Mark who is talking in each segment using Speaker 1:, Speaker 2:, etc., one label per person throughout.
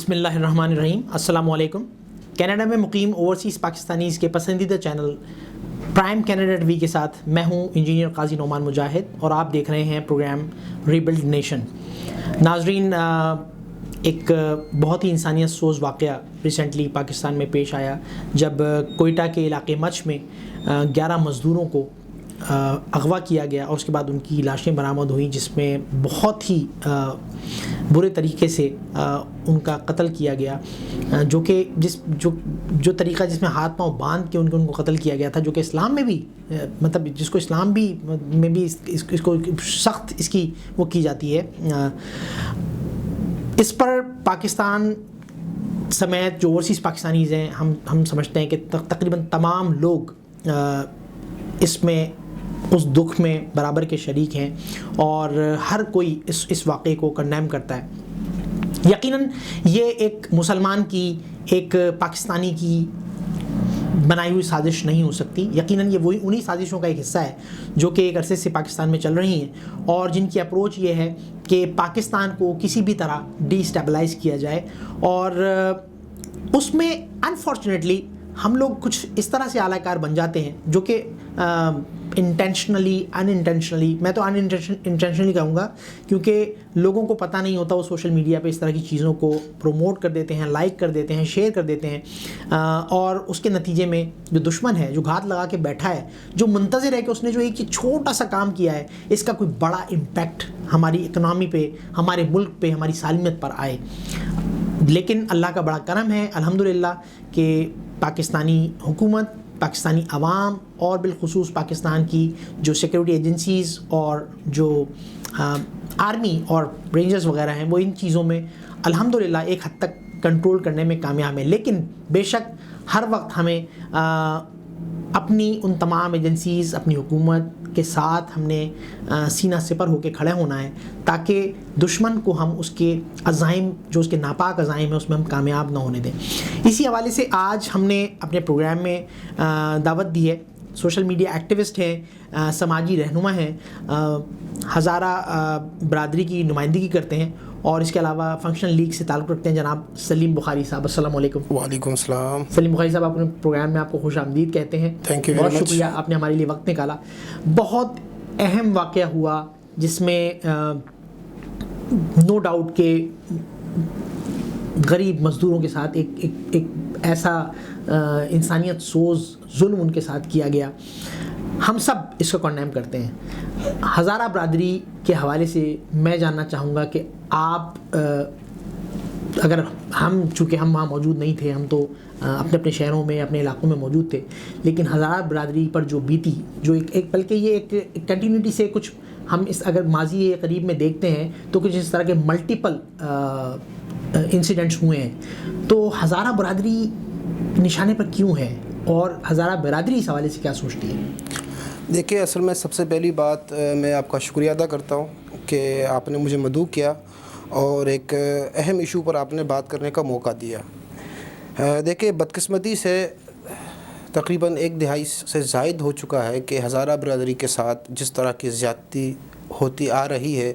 Speaker 1: بسم اللہ الرحمن الرحیم. السلام علیکم. کینیڈا میں مقیم اوورسیز پاکستانیز کے پسندیدہ channel prime Canada T V کے ساتھ میں ہوں انجینئر قاضی نعمان مجاہد اور آپ دیکھ رہے ہیں پروگرام ریبلڈ نیشن. ناظرین، ایک بہت ہی انسانیت سوز واقعہ ریسنٹلی پاکستان میں پیش آیا جب کوئٹہ کے علاقے مچھ میں 11 مزدوروں کو اغوا کیا گیا اور اس کے بعد ان کی لاشیں برآمد ہوئیں، جس میں بہت ہی برے طریقے سے ان کا قتل کیا گیا، جو کہ جو طریقہ جس میں ہاتھ پاؤں باندھ کے ان کو قتل کیا گیا تھا، جو کہ اسلام میں بھی مطلب جس کو اسلام بھی میں بھی اس کو سخت اس کی وہ کی جاتی ہے. اس پر پاکستان سمیت جو اوورسیز پاکستانیز ہیں ہم سمجھتے ہیں کہ تقریباً تمام لوگ اس میں اس دکھ میں برابر کے شریک ہیں اور ہر کوئی اس واقعے کو کنڈیم کرتا ہے. یقیناً یہ ایک مسلمان کی ایک پاکستانی کی بنائی ہوئی سازش نہیں ہو سکتی. یقیناً یہ انہی سازشوں کا ایک حصہ ہے جو کہ ایک عرصے سے پاکستان میں چل رہی ہیں اور جن کی اپروچ یہ ہے کہ پاکستان کو کسی بھی طرح ڈی اسٹیبلائز کیا جائے، اور اس میں انفارچونیٹلی ہم لوگ کچھ اس طرح سے اعلی کار بن جاتے ہیں جو کہ انٹینشنلی انٹینشنلی، میں تو انٹینشنلی کہوں گا، کیونکہ لوگوں کو پتہ نہیں ہوتا، وہ سوشل میڈیا پہ اس طرح کی چیزوں کو پروموٹ کر دیتے ہیں، لائک کر دیتے ہیں، شیئر کر دیتے ہیں، اور اس کے نتیجے میں جو دشمن ہے، جو گھات لگا کے بیٹھا ہے، جو منتظر ہے کہ اس نے جو ایک چھوٹا سا کام کیا ہے اس کا کوئی بڑا امپیکٹ ہماری اکنامی پہ، ہمارے ملک پہ، ہماری سالمیت پر آئے. لیکن اللہ کا بڑا کرم ہے الحمدللہ کہ پاکستانی حکومت، پاکستانی عوام اور بالخصوص پاکستان کی جو سیکورٹی ایجنسیز اور جو آرمی اور رینجرز وغیرہ ہیں، وہ ان چیزوں میں الحمدللہ ایک حد تک کنٹرول کرنے میں کامیاب ہیں. لیکن بے شک ہر وقت ہمیں اپنی ان تمام ایجنسیز، اپنی حکومت کے ساتھ ہم نے سینہ سپر ہو کے کھڑے ہونا ہے تاکہ دشمن کو ہم اس کے عزائم، جو اس کے ناپاک عزائم ہیں، اس میں ہم کامیاب نہ ہونے دیں. اسی حوالے سے آج ہم نے اپنے پروگرام میں دعوت دی ہے. سوشل میڈیا ایکٹیوسٹ ہیں، سماجی رہنما ہیں، ہزارہ برادری کی نمائندگی کرتے ہیں اور اس کے علاوہ فنکشنل لیگ سے تعلق رکھتے ہیں جناب سلیم بخاری صاحب. السلام علیکم.
Speaker 2: وعلیکم السلام.
Speaker 1: سلیم بخاری صاحب، اپنے پروگرام میں آپ کو خوش آمدید کہتے ہیں.
Speaker 2: تھینک یو،
Speaker 1: بہت شکریہ آپ نے ہمارے لیے وقت نکالا. بہت اہم واقعہ ہوا جس میں نو ڈاؤٹ کہ غریب مزدوروں کے ساتھ ایک ایسا انسانیت سوز ظلم ان کے ساتھ کیا گیا. ہم سب اس کو کنڈیم کرتے ہیں. ہزارہ برادری کے حوالے سے میں جاننا چاہوں گا کہ آپ، اگر چونکہ ہم وہاں موجود نہیں تھے، ہم تو اپنے شہروں میں، اپنے علاقوں میں موجود تھے، لیکن ہزارہ برادری پر جو بیتی، جو ایک بلکہ یہ ایک کنٹینیوٹی سے کچھ ہم اس اگر ماضی قریب میں دیکھتے ہیں تو کچھ اس طرح کے ملٹیپل انسیڈنٹس ہوئے ہیں. تو ہزارہ برادری نشانے پر کیوں ہے اور ہزارہ برادری اس حوالے سے کیا سوچتی ہے؟
Speaker 2: دیکھیے، اصل میں سب سے پہلی بات میں آپ کا شکریہ ادا کرتا ہوں کہ آپ نے مجھے مدعو کیا اور ایک اہم ایشو پر آپ نے بات کرنے کا موقع دیا. دیکھیے، بدقسمتی سے تقریباً 1 دہائی سے زائد ہو چکا ہے کہ ہزارہ برادری کے ساتھ جس طرح کی زیادتی ہوتی آ رہی ہے،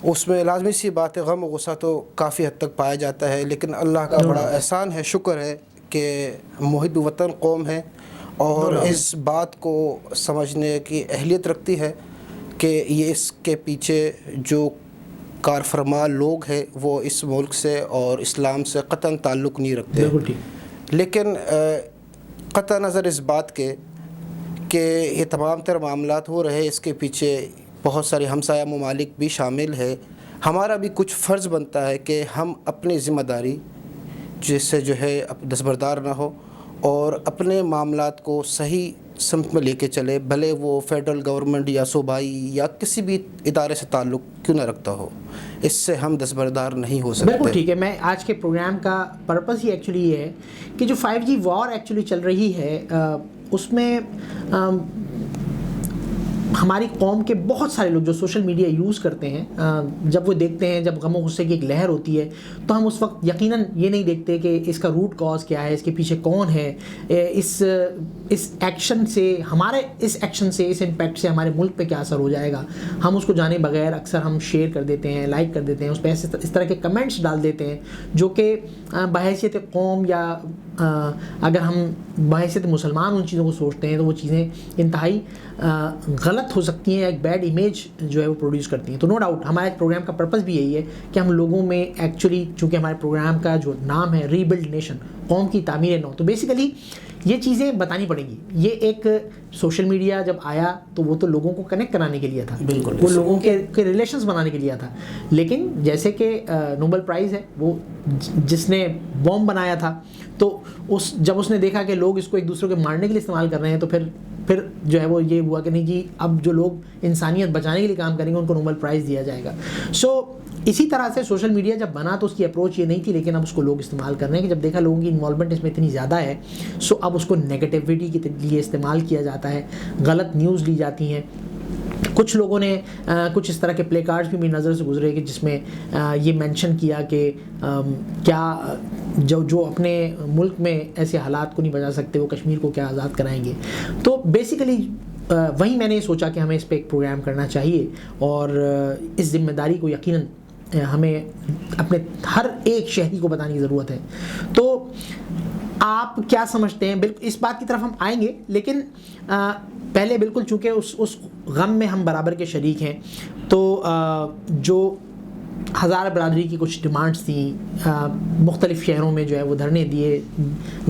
Speaker 2: اس میں لازمی سی بات ہے، غم و غصہ تو کافی حد تک پایا جاتا ہے. لیکن اللہ کا بڑا احسان ہے، شکر ہے کہ محب وطن قوم ہے اور اس بات کو سمجھنے کی اہلیت رکھتی ہے کہ یہ اس کے پیچھے جو کار فرما لوگ ہیں وہ اس ملک سے اور اسلام سے قطعاً تعلق نہیں رکھتے. لیکن قطع نظر اس بات کے کہ یہ تمام تر معاملات ہو رہے، اس کے پیچھے بہت سارے ہمسایہ ممالک بھی شامل ہے. ہمارا بھی کچھ فرض بنتا ہے کہ ہم اپنی ذمہ داری جس سے جو ہے دستبردار نہ ہو اور اپنے معاملات کو صحیح سمت میں لے کے چلے، بھلے وہ فیڈرل گورنمنٹ یا صوبائی یا کسی بھی ادارے سے تعلق کیوں نہ رکھتا ہو. اس سے ہم دستبردار نہیں ہو سکتے.
Speaker 1: بالکل ٹھیک ہے. میں آج کے پروگرام کا پرپس ہی ایکچولی یہ ہے کہ جو 5G وار ایکچولی چل رہی ہے، اس میں ہماری قوم کے بہت سارے لوگ جو سوشل میڈیا یوز کرتے ہیں، جب وہ دیکھتے ہیں جب غم و غصے کی ایک لہر ہوتی ہے تو ہم اس وقت یقیناً یہ نہیں دیکھتے کہ اس کا روٹ کاز کیا ہے، اس کے پیچھے کون ہے، اس ایکشن سے اس امپیکٹ سے ہمارے ملک پہ کیا اثر ہو جائے گا. ہم اس کو جانے بغیر اکثر ہم شیئر کر دیتے ہیں، لائک کر دیتے ہیں، اس پہ اس طرح کے کمنٹس ڈال دیتے ہیں جو کہ بحیثیت قوم یا اگر ہم بحیثیت مسلمان ان چیزوں کو سوچتے ہیں تو وہ چیزیں انتہائی غلط ہو سکتی ہیں، ایک بیڈ امیج جو ہے وہ پروڈیوس کرتی ہیں. تو نو ڈاؤٹ ہمارے پروگرام کا پرپس بھی یہی ہے کہ ہم لوگوں میں ایکچولی، چونکہ ہمارے پروگرام کا جو نام ہے ری بلڈ نیشن، قوم کی تعمیر نو، تو بیسیکلی یہ چیزیں بتانی پڑیں گی. یہ ایک سوشل میڈیا جب آیا تو وہ تو لوگوں کو کنیکٹ کرانے کے لیے تھا،
Speaker 2: بالکل
Speaker 1: وہ لوگوں کے ریلیشنز بنانے کے لیے تھا. لیکن جیسے کہ نوبل پرائز ہے، وہ جس نے بوم بنایا تھا، تو جب اس نے دیکھا کہ لوگ اس کو ایک دوسرے کو مارنے کے لیے استعمال کر رہے ہیں، تو پھر جو ہے وہ یہ ہوا کہ نہیں جی، اب جو لوگ انسانیت بچانے کے لیے کام کریں گے ان کو نوبل پرائز دیا جائے گا. سو اسی طرح سے سوشل میڈیا جب بنا تو اس کی اپروچ یہ نہیں تھی، لیکن اب اس کو لوگ استعمال کر رہے ہیں کہ جب دیکھا لوگوں کی انوالومنٹ اس میں اتنی زیادہ ہے، سو اب اس کو نیگیٹیوٹی کے لیے استعمال کیا جاتا ہے، غلط نیوز لی جاتی ہیں. کچھ لوگوں نے کچھ اس طرح کے پلے کارڈز بھی میری نظر سے گزرے کہ جس میں یہ مینشن کیا کہ کیا جو اپنے ملک میں ایسے حالات کو نہیں بچا سکتے وہ کشمیر کو کیا آزاد کرائیں گے. تو بیسیکلی وہیں میں نے سوچا کہ ہمیں اس پہ ایک پروگرام کرنا چاہیے، اور اس ذمہ داری کو یقیناً ہمیں اپنے ہر ایک شہری کو بتانے کی ضرورت ہے. تو آپ کیا سمجھتے ہیں؟ بالکل اس بات کی طرف ہم آئیں گے، لیکن پہلے بالکل چونکہ اس غم میں ہم برابر کے شریک ہیں، تو جو ہزارہ برادری کی کچھ ڈیمانڈس تھیں، مختلف شہروں میں جو ہے وہ دھرنے دیے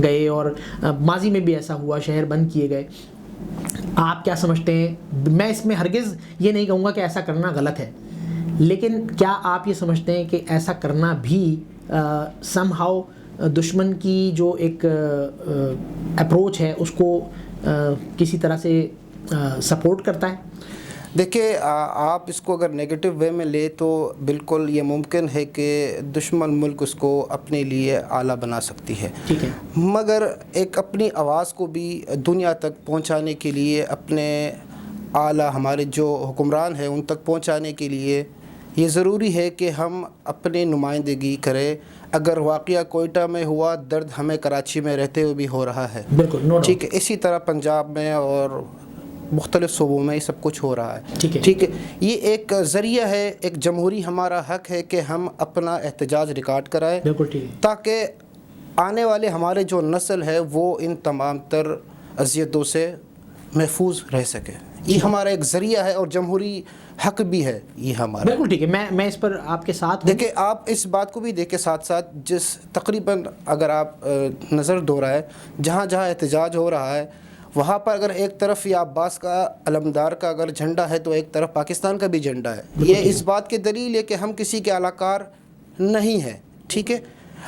Speaker 1: گئے، اور ماضی میں بھی ایسا ہوا، شہر بند کیے گئے. آپ کیا سمجھتے ہیں؟ میں اس میں ہرگز یہ نہیں کہوں گا کہ ایسا کرنا غلط ہے، لیکن کیا آپ یہ سمجھتے ہیں کہ ایسا کرنا بھی سم ہاؤ دشمن کی جو ایک اپروچ ہے اس کو کسی طرح سے سپورٹ کرتا ہے؟
Speaker 2: دیکھیے، آپ اس کو اگر نیگیٹو وے میں لے تو بالکل یہ ممکن ہے کہ دشمن ملک اس کو اپنے لیے آلہ بنا سکتی ہے.
Speaker 1: ٹھیک ہے،
Speaker 2: مگر ایک اپنی آواز کو بھی دنیا تک پہنچانے کے لیے، اپنے اعلیٰ ہمارے جو حکمران ہیں ان تک پہنچانے کے لیے یہ ضروری ہے کہ ہم اپنے نمائندگی کریں. اگر واقعہ کوئٹہ میں ہوا، درد ہمیں کراچی میں رہتے ہوئے بھی ہو رہا ہے.
Speaker 1: بالکل،
Speaker 2: ٹھیک ہے. اسی طرح پنجاب میں اور مختلف صوبوں میں یہ سب کچھ ہو رہا ہے.
Speaker 1: ٹھیک ہے.
Speaker 2: یہ ایک ذریعہ ہے، ایک جمہوری ہمارا حق ہے کہ ہم اپنا احتجاج ریکارڈ کرائیں،
Speaker 1: بالکل ٹھیک ہے،
Speaker 2: تاکہ آنے والے ہمارے جو نسل ہے وہ ان تمام تر اذیتوں سے محفوظ رہ سکے. یہ ہمارا ایک ذریعہ ہے اور جمہوری حق بھی ہے یہ ہمارا.
Speaker 1: بالکل ٹھیک ہے، میں اس پر آپ کے ساتھ ہوں.
Speaker 2: دیکھیں، آپ اس بات کو بھی دیکھیں ساتھ ساتھ، جس تقریباً اگر آپ نظر دورائیں جہاں جہاں احتجاج ہو رہا ہے وہاں پر اگر ایک طرف یہ عباس کا علمدار کا اگر جھنڈا ہے تو ایک طرف پاکستان کا بھی جھنڈا ہے. یہ اس بات کی دلیل ہے کہ ہم کسی کے اعلیٰ نہیں ہیں. ٹھیک ہے،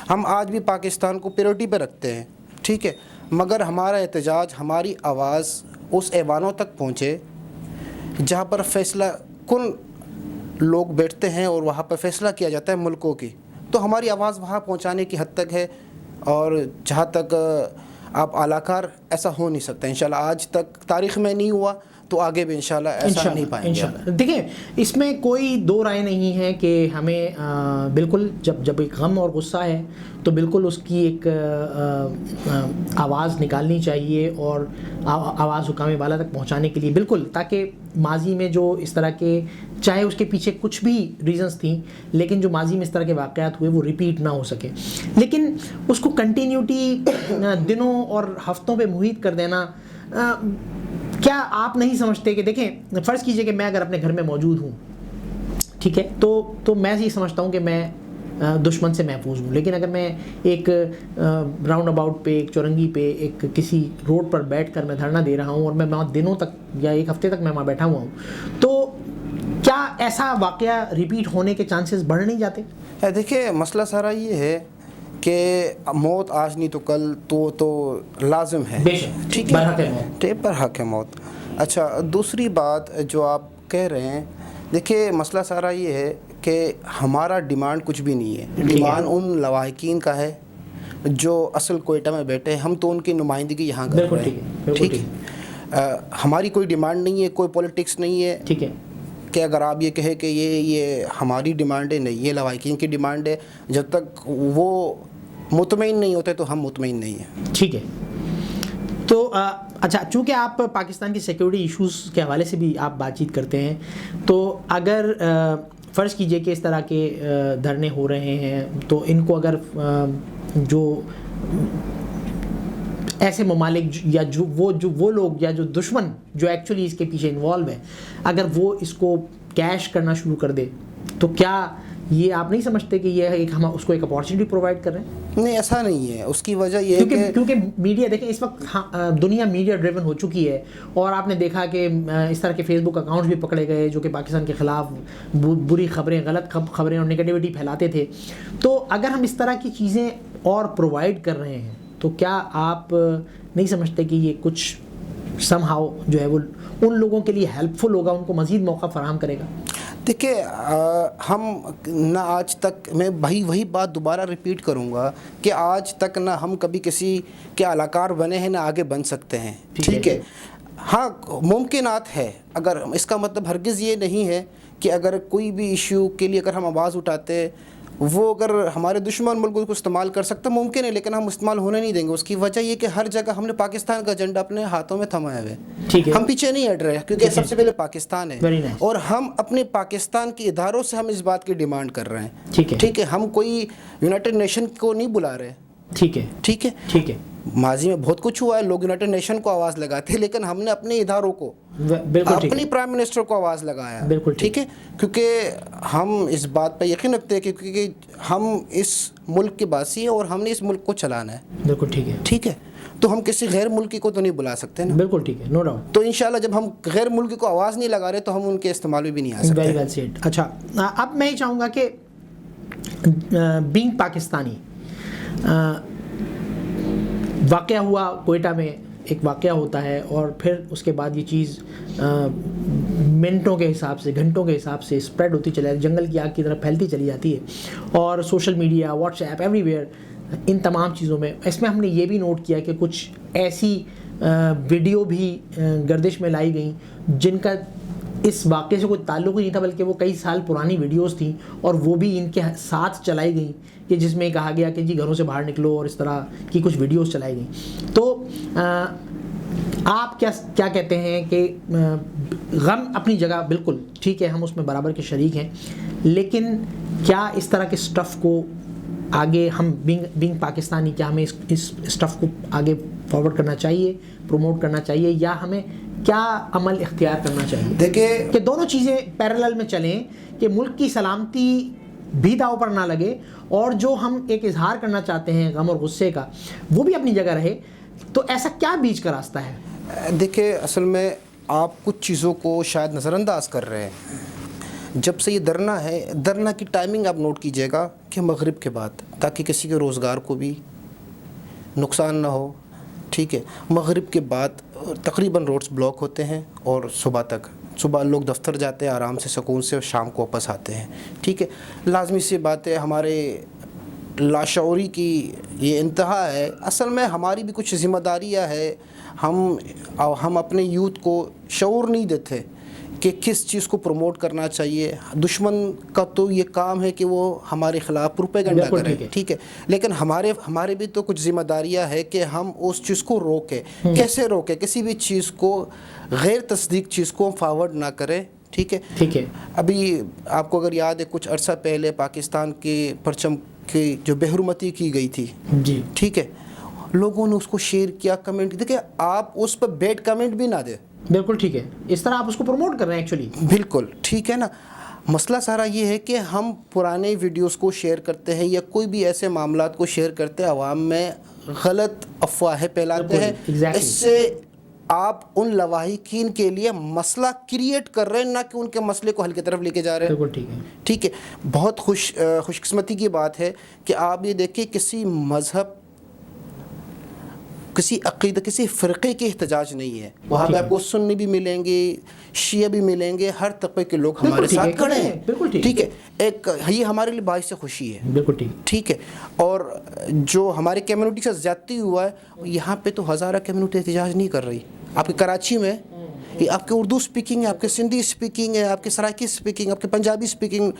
Speaker 2: ہم آج بھی پاکستان کو پریورٹی پہ رکھتے ہیں. ٹھیک ہے، مگر ہمارا احتجاج، ہماری آواز اس ایوانوں تک پہنچے جہاں پر فیصلہ کن لوگ بیٹھتے ہیں اور وہاں پر فیصلہ کیا جاتا ہے ملکوں کی. تو ہماری آواز وہاں پہنچانے کی حد تک ہے، اور جہاں تک آپ اعلیٰ کار ایسا ہو نہیں سکتا. انشاءاللہ آج تک تاریخ میں نہیں ہوا تو آگے بھی انشاءاللہ ایسا نہیں پائیں گے.
Speaker 1: دیکھیں، اس میں کوئی دو رائے نہیں ہے کہ ہمیں بالکل جب ایک غم اور غصہ ہے تو بالکل اس کی ایک آواز نکالنی چاہیے، اور آواز حکام بالا تک پہنچانے کے لیے بالکل، تاکہ ماضی میں جو اس طرح کے، چاہے اس کے پیچھے کچھ بھی ریزنز تھیں، لیکن جو ماضی میں اس طرح کے واقعات ہوئے وہ ریپیٹ نہ ہو سکے. لیکن اس کو کنٹینیوٹی دنوں اور ہفتوں پہ محیط کر دینا، کیا آپ نہیں سمجھتے کہ دیکھیں، فرض کیجئے کہ میں اگر اپنے گھر میں موجود ہوں، ٹھیک ہے، تو میں یہ سمجھتا ہوں کہ میں دشمن سے محفوظ ہوں. لیکن اگر میں ایک راؤنڈ اباؤٹ پہ، ایک چورنگی پہ، ایک کسی روڈ پر بیٹھ کر میں دھرنا دے رہا ہوں اور میں وہاں دنوں تک یا ایک ہفتے تک میں وہاں بیٹھا ہوا ہوں، تو کیا ایسا واقعہ ریپیٹ ہونے کے چانسز بڑھ نہیں جاتے؟
Speaker 2: دیکھیں، مسئلہ سارا یہ ہے کہ موت آج نہیں تو کل تو لازم ہے. ٹھیک ہے، برحق ہے موت. اچھا، دوسری بات جو آپ کہہ رہے ہیں، دیکھیں مسئلہ سارا یہ ہے کہ ہمارا ڈیمانڈ کچھ بھی نہیں ہے. ڈیمانڈ ان لواحقین کا ہے جو اصل کوئٹہ میں بیٹھے ہیں. ہم تو ان کی نمائندگی یہاں کر رہے ہیں. ٹھیک ہے، ہماری کوئی ڈیمانڈ نہیں ہے, کوئی پولیٹکس نہیں ہے.
Speaker 1: ٹھیک ہے,
Speaker 2: کہ اگر آپ یہ کہیں کہ یہ ہماری ڈیمانڈ ہے, نہیں, یہ لواحقین کی ڈیمانڈ ہے. جب تک وہ مطمئن نہیں ہوتے تو ہم مطمئن نہیں ہیں.
Speaker 1: ٹھیک ہے. تو اچھا, چونکہ آپ پاکستان کی سیکیورٹی ایشوز کے حوالے سے بھی آپ بات چیت کرتے ہیں, تو اگر فرض کیجئے کہ اس طرح کے دھرنے ہو رہے ہیں, تو ان کو اگر جو ایسے ممالک یا جو وہ لوگ یا جو دشمن جو ایکچولی اس کے پیچھے انوالو ہے, اگر وہ اس کو کیش کرنا شروع کر دے, تو کیا یہ آپ نہیں سمجھتے کہ یہ ایک ہم اس کو ایک اپارچونیٹی پرووائڈ کر رہے ہیں؟
Speaker 2: نہیں, ایسا نہیں ہے. اس کی وجہ یہ ہے کہ
Speaker 1: کیونکہ میڈیا دیکھیں اس وقت دنیا میڈیا ڈریون ہو چکی ہے, اور آپ نے دیکھا کہ اس طرح کے فیس بک اکاؤنٹس بھی پکڑے گئے جو کہ پاکستان کے خلاف بری خبریں, غلط خبریں اور نگیٹیوٹی پھیلاتے تھے. تو اگر ہم اس طرح کی چیزیں اور پرووائڈ کر رہے ہیں, تو کیا آپ نہیں سمجھتے کہ یہ کچھ سم ہاؤ جو ہے وہ ان لوگوں کے لیے ہیلپ فل ہوگا, ان کو مزید موقع فراہم کرے گا؟
Speaker 2: دیکھیں, ہم نہ آج تک, میں وہی بات دوبارہ ریپیٹ کروں گا کہ آج تک نہ ہم کبھی کسی کے علاقار بنے ہیں نہ آگے بن سکتے ہیں. ٹھیک ہے, ہاں ممکنات ہے. اگر اس کا مطلب ہرگز یہ نہیں ہے کہ اگر کوئی بھی ایشو کے لیے اگر ہم آواز اٹھاتے, وہ اگر ہمارے دشمن ملک کو استعمال کر سکتا, ممکن ہے, لیکن ہم استعمال ہونے نہیں دیں گے. اس کی وجہ یہ کہ ہر جگہ ہم نے پاکستان کا ایجنڈا اپنے ہاتھوں میں تھمایا ہوا ہے. ہم پیچھے نہیں ہٹ رہے, کیونکہ سب سے پہلے پاکستان ہے, اور ہم اپنے پاکستان کے اداروں سے ہم اس بات کی ڈیمانڈ کر رہے ہیں. ٹھیک ہے, ہم کوئی یونائٹڈ نیشن کو نہیں بلا رہے. ٹھیک ہے, ٹھیک ہے, ٹھیک ہے. ماضی میں بہت کچھ ہوا ہے, لوگ یونائٹڈ نیشن کو آواز لگاتے ہیں, لیکن ہم نے اپنے اداروں کو, اپنی پرائم منسٹر کو آواز لگایا. ٹھیک ہے, کیونکہ ہم اس بات پہ یقین رکھتے ہیں کیونکہ ہم اس ملک کے باسی ہیں اور ہم نے اس ملک کو چلانا ہے. بالکل ٹھیک ہے, ٹھیک ہے. تو ہم کسی غیر ملکی کو تو نہیں بلا سکتے نا. بالکل ٹھیک ہے, نو ڈاؤٹ. تو انشاءاللہ جب ہم غیر ملکی کو آواز نہیں لگا رہے تو ہم ان کے استعمال میں بھی نہیں آ سکتے. Very well said. اچھا,
Speaker 1: اب میں یہ چاہوں گا کہ بینگ پاکستانی, واقعہ ہوا کوئٹہ میں, ایک واقعہ ہوتا ہے, اور پھر اس کے بعد یہ چیز منٹوں کے حساب سے, گھنٹوں کے حساب سے اسپریڈ ہوتی چلی جاتی, جنگل کی آگ کی طرف پھیلتی چلی جاتی ہے, اور social media, WhatsApp, everywhere, ان تمام چیزوں میں. اس میں ہم نے یہ بھی نوٹ کیا کہ کچھ ایسی ویڈیو بھی گردش میں لائی گئیں جن کا اس واقعے سے کوئی تعلق ہی نہیں تھا, بلکہ وہ کئی سال پرانی ویڈیوز تھیں, اور وہ بھی ان کے ساتھ چلائی گئیں, کہ جس میں کہا گیا کہ جی گھروں سے باہر نکلو, اور اس طرح کی کچھ ویڈیوز چلائی گئیں. تو آپ کیا کہتے ہیں کہ غم اپنی جگہ بالکل ٹھیک ہے, ہم اس میں برابر کے شریک ہیں, لیکن کیا اس طرح کے سٹف کو آگے ہم بینگ پاکستانی, کیا ہمیں اس سٹف کو آگے فارورڈ کرنا چاہیے, پروموٹ کرنا چاہیے, یا ہمیں کیا عمل اختیار کرنا چاہیے؟ دیکھیں کہ دونوں چیزیں پیرالل میں چلیں, کہ ملک کی سلامتی بھی داؤ پر نہ لگے, اور جو ہم ایک اظہار کرنا چاہتے ہیں غم اور غصے کا, وہ بھی اپنی جگہ رہے. تو ایسا کیا بیچ کا راستہ ہے؟
Speaker 2: دیکھیں, اصل میں آپ کچھ چیزوں کو شاید نظر انداز کر رہے ہیں. جب سے یہ دھرنا ہے, دھرنا کی ٹائمنگ آپ نوٹ کیجئے گا کہ مغرب کے بعد, تاکہ کسی کے روزگار کو بھی نقصان نہ ہو. ٹھیک ہے, مغرب کے بعد تقریباً روڈز بلاک ہوتے ہیں, اور صبح لوگ دفتر جاتے ہیں آرام سے, سکون سے, اور شام کو واپس آتے ہیں. ٹھیک ہے, لازمی سی بات ہے, ہمارے لاشعوری کی یہ انتہا ہے. اصل میں ہماری بھی کچھ ذمہ داریاں ہے, ہم اپنے یوتھ کو شعور نہیں دیتے کہ کس چیز کو پروموٹ کرنا چاہیے. دشمن کا تو یہ کام ہے کہ وہ ہمارے خلاف پروپیگنڈا کرے. ٹھیک ہے, لیکن ہمارے بھی تو کچھ ذمہ داریاں ہے کہ ہم اس چیز کو روکیں. کیسے روکیں؟ کسی بھی چیز کو, غیر تصدیق چیز کو ہم فارورڈ نہ کریں. ٹھیک ہے, ٹھیک ہے. ابھی آپ کو اگر یاد ہے, کچھ عرصہ پہلے پاکستان کے پرچم کی جو بحرمتی کی گئی تھی, جی ٹھیک ہے, لوگوں نے اس کو شیئر کیا, کمنٹ. دیکھیں, آپ اس پہ بیڈ کمنٹ بھی نہ دیں. بالکل ٹھیک ہے, اس طرح آپ اس کو پروموٹ کر رہے ہیں ایکچولی. بالکل ٹھیک ہے نا. مسئلہ سارا یہ ہے کہ ہم پرانے ویڈیوز کو شیئر کرتے ہیں, یا کوئی بھی ایسے معاملات کو شیئر کرتے ہیں, عوام میں غلط افواہیں پھیلاتے ہیں. اس سے آپ ان لواحقین کے لیے مسئلہ کریٹ کر رہے ہیں, نہ کہ ان کے مسئلے کو حل کی طرف لے کے جا رہے ہیں. بالکل ٹھیک ہے, ٹھیک ہے. بہت خوش قسمتی کی بات ہے کہ آپ یہ دیکھیں, کسی مذہب, کسی عقیدہ, کسی فرقے کے احتجاج نہیں ہے. وہاں پہ آپ کو سنی بھی ملیں گے, شیعہ بھی ملیں گے, ہر طبقے کے لوگ ہمارے ساتھ کھڑے ہیں. بالکل ٹھیک ہے, یہ ہمارے لیے باعث خوشی ہے. بالکل ٹھیک ہے. اور جو ہماری کمیونٹی سے زیادتی ہوا ہے, یہاں پہ تو ہزارہ کمیونٹی احتجاج نہیں کر رہی. آپ کے کراچی میں یہ آپ کے اردو اسپیکنگ ہے, آپ کے سندھی اسپیکنگ ہے, آپ کے سرائکی اسپیکنگ, آپ کے پنجابی اسپیکنگ,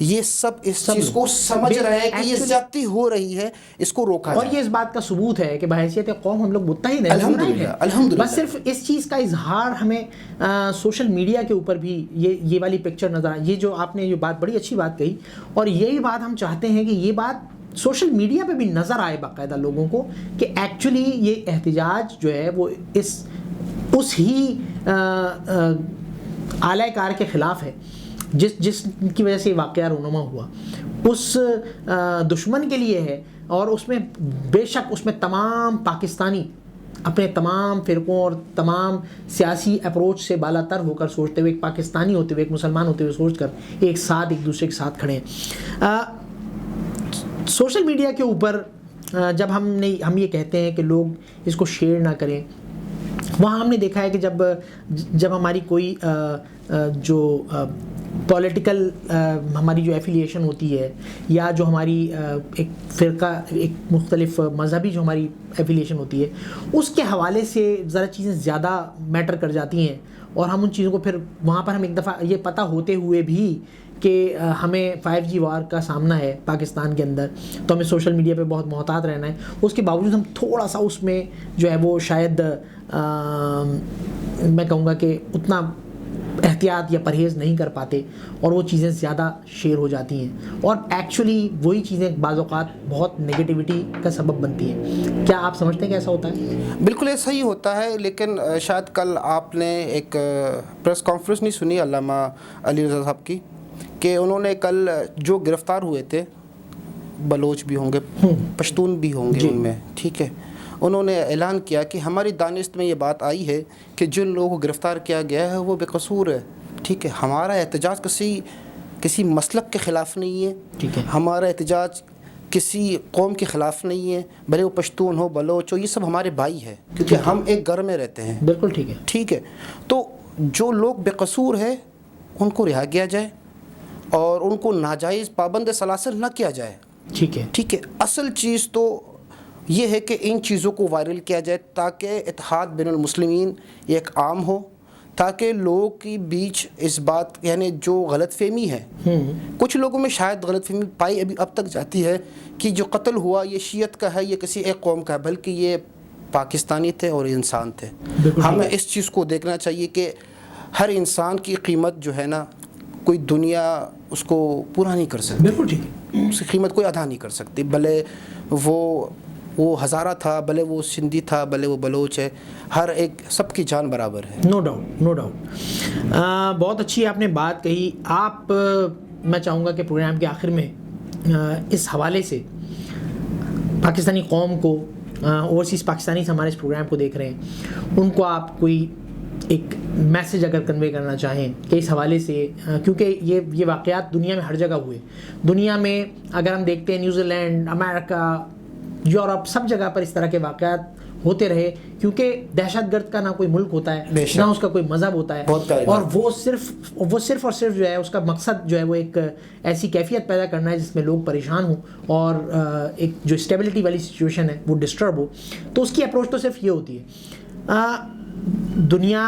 Speaker 2: یہ سب اس چیز کو سمجھ رہے ہیں کہ یہ زیادتی ہو رہی ہے, اس کو روکا جائے.
Speaker 1: اور یہ اس بات کا ثبوت ہے کہ بحیثیت قوم ہم لوگ متحد ہیں,
Speaker 2: الحمدللہ.
Speaker 1: بس صرف اس چیز کا اظہار ہمیں سوشل میڈیا کے اوپر بھی یہ والی پکچر نظر آئی. یہ جو آپ نے یہ بات بڑی اچھی بات کہی, اور یہی بات ہم چاہتے ہیں کہ یہ بات سوشل میڈیا پہ بھی نظر آئے باقاعدہ لوگوں کو کہ ایکچولی یہ احتجاج جو ہے وہ اس ہی اعلی کار کے خلاف ہے جس کی وجہ سے یہ واقعہ رونما ہوا, اس دشمن کے لیے ہے. اور اس میں بے شک اس میں تمام پاکستانی اپنے تمام فرقوں اور تمام سیاسی اپروچ سے بالا تر ہو کر سوچتے ہوئے, ایک پاکستانی ہوتے ہوئے, ایک مسلمان ہوتے ہوئے سوچ کر ایک دوسرے کے ساتھ کھڑے ہیں. سوشل میڈیا کے اوپر جب ہم یہ کہتے ہیں کہ لوگ اس کو شیئر نہ کریں, وہاں ہم نے دیکھا ہے کہ جب ہماری کوئی جو پولیٹیکل ہماری جو ایفیلیشن ہوتی ہے, یا جو ہماری ایک فرقہ, ایک مختلف مذہبی جو ہماری ایفیلیشن ہوتی ہے, اس کے حوالے سے ذرا چیزیں زیادہ میٹر کر جاتی ہیں, اور ہم ان چیزوں کو پھر وہاں پر ہم ایک دفعہ یہ پتہ ہوتے ہوئے بھی کہ ہمیں 5G وار کا سامنا ہے پاکستان کے اندر, تو ہمیں سوشل میڈیا پہ بہت محتاط رہنا ہے. اس کے باوجود ہم تھوڑا سا اس میں جو ہے وہ شاید میں کہوں گا کہ اتنا احتیاط یا پرہیز نہیں کر پاتے, اور وہ چیزیں زیادہ شیئر ہو جاتی ہیں, اور ایکچولی وہی چیزیں بعض اوقات بہت نگیٹیوٹی کا سبب بنتی ہیں. کیا آپ سمجھتے ہیں کہ ایسا ہوتا ہے؟
Speaker 2: بالکل ایسا ہی ہوتا ہے, لیکن شاید کل آپ نے ایک پریس کانفرنس نہیں سنی علامہ علی رضا صاحب کی, کہ انہوں نے کل جو گرفتار ہوئے تھے, بلوچ بھی ہوں گے, پشتون بھی ہوں گے ان میں, ٹھیک ہے, انہوں نے اعلان کیا کہ ہماری دانست میں یہ بات آئی ہے کہ جن لوگوں کو گرفتار کیا گیا ہے وہ بے قصور ہے. ٹھیک ہے, ہمارا احتجاج کسی مسلک کے خلاف نہیں ہے,
Speaker 1: ٹھیک ہے,
Speaker 2: ہمارا احتجاج کسی قوم کے خلاف نہیں ہے, بھلے وہ پشتون ہو, بلوچ ہو, یہ سب ہمارے بھائی ہے, کیونکہ ہم ایک گھر میں رہتے ہیں.
Speaker 1: بالکل ٹھیک ہے,
Speaker 2: ٹھیک ہے. تو جو لوگ بے قصور ہے ان کو رہا کیا جائے, اور ان کو ناجائز پابند سلاسل نہ کیا جائے.
Speaker 1: ٹھیک ہے,
Speaker 2: ٹھیک ہے. اصل چیز تو یہ ہے کہ ان چیزوں کو وائرل کیا جائے تاکہ اتحاد بین المسلمین ایک عام ہو, تاکہ لوگوں کے بیچ اس بات, یعنی جو غلط فہمی ہے, کچھ لوگوں میں شاید غلط فہمی پائی اب تک جاتی ہے کہ جو قتل ہوا یہ شیعت کا ہے, یہ کسی ایک قوم کا ہے, بلکہ یہ پاکستانی تھے اور انسان تھے. ہمیں اس چیز کو دیکھنا چاہیے کہ ہر انسان کی قیمت جو ہے نا, کوئی دنیا اس کو پورا نہیں کر سکتی.
Speaker 1: بالکل ٹھیک ہے,
Speaker 2: اس کی قیمت کوئی ادا نہیں کر سکتی, بھلے وہ ہزارہ تھا, بھلے وہ سندھی تھا, بھلے وہ بلوچ ہے, ہر ایک سب کی جان برابر ہے.
Speaker 1: No doubt. بہت اچھی آپ نے بات کہی. آپ میں چاہوں گا کہ پروگرام کے آخر میں اس حوالے سے پاکستانی قوم کو, اوورسیز پاکستانی ہمارے اس پروگرام کو دیکھ رہے ہیں, ان کو آپ کوئی ایک میسیج اگر کنوے کرنا چاہیں کہ اس حوالے سے, کیونکہ یہ واقعات دنیا میں ہر جگہ ہوئے, دنیا میں اگر ہم دیکھتے ہیں نیوزی لینڈ, امریکہ, یورپ, سب جگہ پر اس طرح کے واقعات ہوتے رہے, کیونکہ دہشت گرد کا نہ کوئی ملک ہوتا ہے, نہ اس کا کوئی مذہب ہوتا ہے, اور وہ صرف اور صرف جو ہے اس کا مقصد جو ہے وہ ایک ایسی کیفیت پیدا کرنا ہے جس میں لوگ پریشان ہوں, اور ایک جو اسٹیبلٹی والی سچویشن ہے وہ ڈسٹرب ہو. تو اس کی اپروچ تو صرف یہ ہوتی ہے. دنیا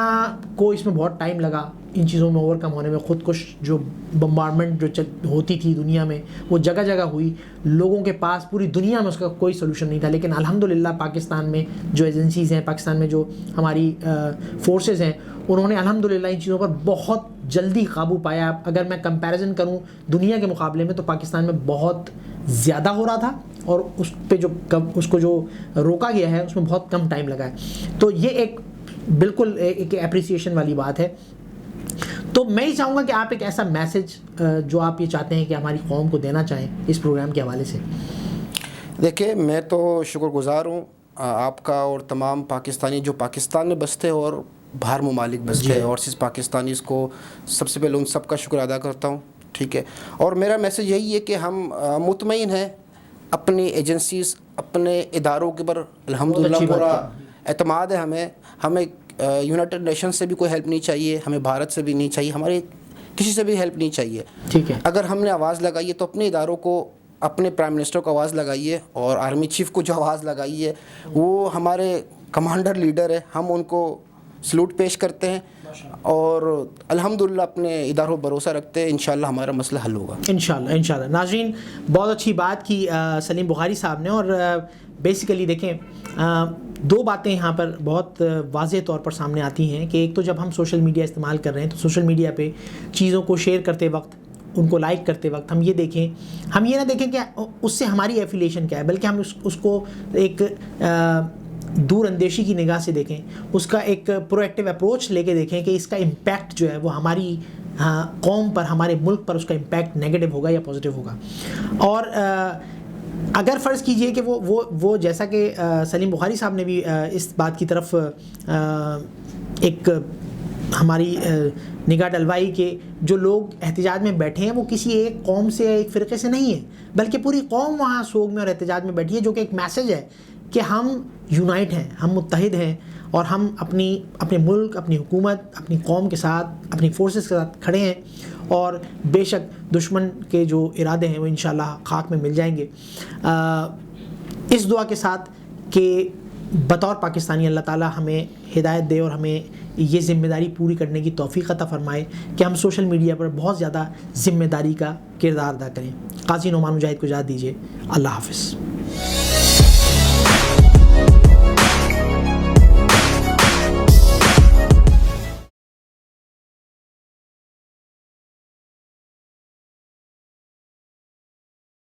Speaker 1: کو اس میں بہت ٹائم لگا ان چیزوں میں اوور کم ہونے میں. خود کش جو بمبارڈمنٹ جو ہوتی تھی دنیا میں, وہ جگہ جگہ ہوئی, لوگوں کے پاس پوری دنیا میں اس کا کوئی سلوشن نہیں تھا. لیکن الحمدللہ پاکستان میں جو ایجنسیز ہیں, پاکستان میں جو ہماری فورسز ہیں, انہوں نے الحمدللہ ان چیزوں پر بہت جلدی قابو پایا. اگر میں کمپیریزن کروں دنیا کے مقابلے میں, تو پاکستان میں بہت زیادہ ہو رہا تھا, اور اس کو جو روکا گیا ہے اس میں بہت کم ٹائم لگا ہے. تو یہ ایک بالکل ایک اپریسیشن والی بات ہے. تو میں ہی چاہوں گا کہ آپ ایک ایسا میسج جو آپ یہ چاہتے ہیں کہ ہماری قوم کو دینا چاہیں اس پروگرام کے حوالے سے.
Speaker 2: دیکھیں, میں تو شکر گزار ہوں آپ کا اور تمام پاکستانی جو پاکستان میں بستے ہیں اور باہر ممالک بستے ہیں, اور صرف پاکستانی, اس کو سب سے پہلے ان سب کا شکر ادا کرتا ہوں. ٹھیک ہے. اور میرا میسج یہی ہے کہ ہم مطمئن ہیں اپنی ایجنسیز, اپنے اداروں کے پر الحمدللہ پورا اعتماد ہے. ہمیں یونائٹڈ نیشن سے بھی کوئی ہیلپ نہیں چاہیے, ہمیں بھارت سے بھی نہیں چاہیے, ہمارے کسی سے بھی ہیلپ نہیں چاہیے.
Speaker 1: ٹھیک ہے.
Speaker 2: اگر ہم نے آواز لگائی ہے تو اپنے اداروں کو, اپنے پرائم منسٹر کو آواز لگائیے, اور آرمی چیف کو جو آواز لگائی ہے وہ ہمارے کمانڈر لیڈر ہے, ہم ان کو سلوٹ پیش کرتے ہیں اور الحمدللہ اپنے اداروں پر بھروسہ رکھتے ہیں. انشاءاللہ ہمارا مسئلہ حل ہوگا
Speaker 1: انشاءاللہ. ناظرین بہت اچھی بات کی سلیم بخاری صاحب نے, اور بیسیکلی دیکھیں دو باتیں یہاں پر بہت واضح طور پر سامنے آتی ہیں کہ ایک تو جب ہم سوشل میڈیا استعمال کر رہے ہیں تو سوشل میڈیا پہ چیزوں کو شیئر کرتے وقت, ان کو لائک کرتے وقت ہم یہ نہ دیکھیں کہ اس سے ہماری ایفیلیشن کیا ہے, بلکہ ہم اس کو ایک دور اندیشی کی نگاہ سے دیکھیں, اس کا ایک پرو ایکٹیو اپروچ لے کے دیکھیں کہ اس کا امپیکٹ جو ہے وہ ہماری قوم پر, ہمارے ملک پر اس کا امپیکٹ نیگیٹو ہوگا یا پازیٹیو ہوگا. اور اگر فرض کیجئے کہ وہ جیسا کہ سلیم بخاری صاحب نے بھی اس بات کی طرف ایک ہماری نگاہ ڈلوائی کہ جو لوگ احتجاج میں بیٹھے ہیں وہ کسی ایک قوم سے یا ایک فرقے سے نہیں ہیں, بلکہ پوری قوم وہاں سوگ میں اور احتجاج میں بیٹھی ہے, جو کہ ایک میسج ہے کہ ہم یونائٹ ہیں, ہم متحد ہیں, اور ہم اپنے ملک, اپنی حکومت, اپنی قوم کے ساتھ, اپنی فورسز کے ساتھ کھڑے ہیں, اور بے شک دشمن کے جو ارادے ہیں وہ انشاءاللہ خاک میں مل جائیں گے. اس دعا کے ساتھ کہ بطور پاکستانی اللہ تعالی ہمیں ہدایت دے اور ہمیں یہ ذمہ داری پوری کرنے کی توفیق عطا فرمائے کہ ہم سوشل میڈیا پر بہت زیادہ ذمہ داری کا کردار ادا کریں. قاضی نعمان مجاہد کو اجازت دیجیے. اللہ حافظ.